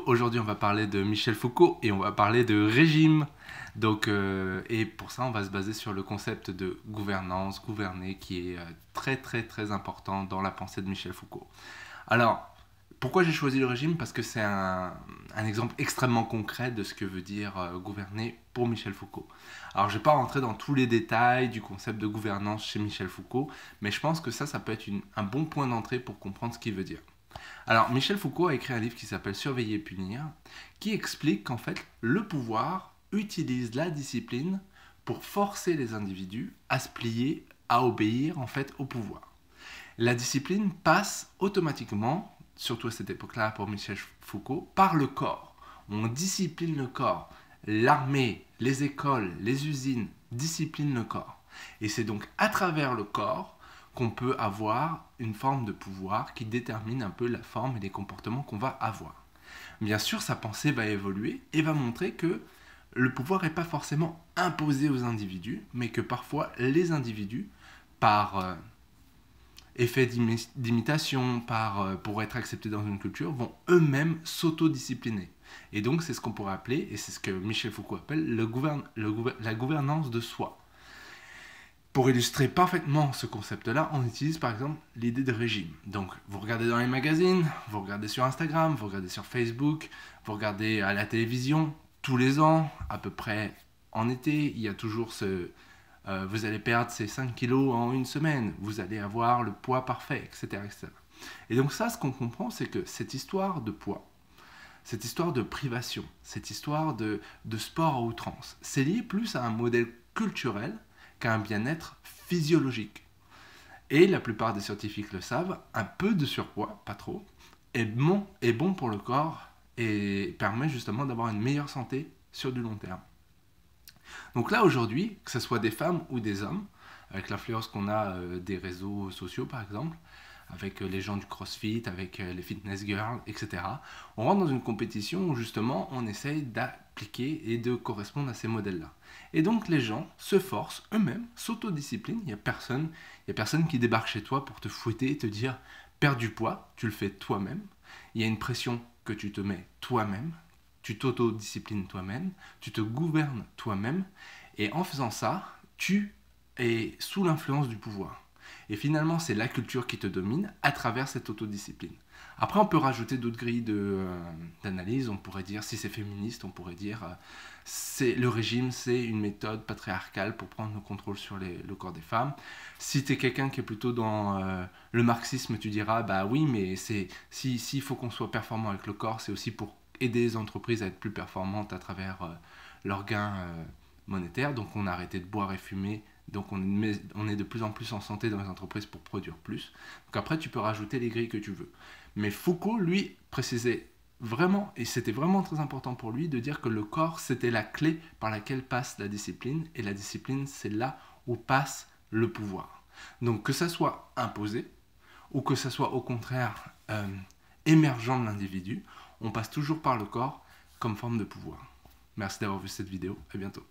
Aujourd'hui, on va parler de Michel Foucault et on va parler de régime. Donc, et pour ça, on va se baser sur le concept de gouvernance, gouverner, qui est très important dans la pensée de Michel Foucault. Alors, pourquoi j'ai choisi le régime? Parce que c'est un exemple extrêmement concret de ce que veut dire gouverner pour Michel Foucault. Alors, je ne vais pas rentrer dans tous les détails du concept de gouvernance chez Michel Foucault, mais je pense que ça peut être un bon point d'entrée pour comprendre ce qu'il veut dire. Alors, Michel Foucault a écrit un livre qui s'appelle Surveiller et punir, qui explique qu'en fait, le pouvoir utilise la discipline pour forcer les individus à se plier, à obéir en fait au pouvoir. La discipline passe automatiquement, surtout à cette époque-là pour Michel Foucault, par le corps. On discipline le corps. L'armée, les écoles, les usines disciplinent le corps. Et c'est donc à travers le corps qu'on peut avoir une forme de pouvoir qui détermine un peu la forme et les comportements qu'on va avoir. Bien sûr, sa pensée va évoluer et va montrer que le pouvoir n'est pas forcément imposé aux individus, mais que parfois les individus, par effet d'imitation, pour être acceptés dans une culture, vont eux-mêmes s'autodiscipliner. Et donc c'est ce qu'on pourrait appeler, et c'est ce que Michel Foucault appelle la gouvernance de soi. Pour illustrer parfaitement ce concept-là, on utilise par exemple l'idée de régime. Donc, vous regardez dans les magazines, vous regardez sur Instagram, vous regardez sur Facebook, vous regardez à la télévision, tous les ans, à peu près en été, il y a toujours vous allez perdre ces 5 kilos en une semaine, vous allez avoir le poids parfait, etc. etc. Et donc ça, ce qu'on comprend, c'est que cette histoire de poids, cette histoire de privation, cette histoire de sport à outrance, c'est lié plus à un modèle culturel qu'à un bien-être physiologique. Et la plupart des scientifiques le savent, un peu de surpoids, pas trop, est bon pour le corps et permet justement d'avoir une meilleure santé sur du long terme. Donc là aujourd'hui, que ce soit des femmes ou des hommes, avec l'influence qu'on a des réseaux sociaux par exemple, avec les gens du CrossFit, avec les fitness girls, etc. On rentre dans une compétition où justement on essaye d'appliquer et de correspondre à ces modèles-là. Et donc les gens se forcent eux-mêmes, s'autodisciplinent. Il n'y a personne qui débarque chez toi pour te fouetter et te dire « perds du poids », tu le fais toi-même. Il y a une pression que tu te mets toi-même, tu t'autodisciplines toi-même, tu te gouvernes toi-même, et en faisant ça, tu es sous l'influence du pouvoir. Et finalement, c'est la culture qui te domine à travers cette autodiscipline. Après, on peut rajouter d'autres grilles d'analyse. On pourrait dire, si c'est féministe, on pourrait dire le régime, c'est une méthode patriarcale pour prendre le contrôle sur le corps des femmes. Si tu es quelqu'un qui est plutôt dans le marxisme, tu diras, bah oui, mais s'il faut qu'on soit performant avec le corps, c'est aussi pour aider les entreprises à être plus performantes à travers leurs gains monétaires. Donc on a arrêté de boire et fumer. Donc on est de plus en plus en santé dans les entreprises pour produire plus. Donc après tu peux rajouter les grilles que tu veux. Mais Foucault, lui, précisait vraiment, et c'était vraiment très important pour lui, de dire que le corps c'était la clé par laquelle passe la discipline. Et la discipline c'est là où passe le pouvoir. Donc que ça soit imposé, ou que ça soit au contraire émergent de l'individu, on passe toujours par le corps comme forme de pouvoir. Merci d'avoir vu cette vidéo, à bientôt.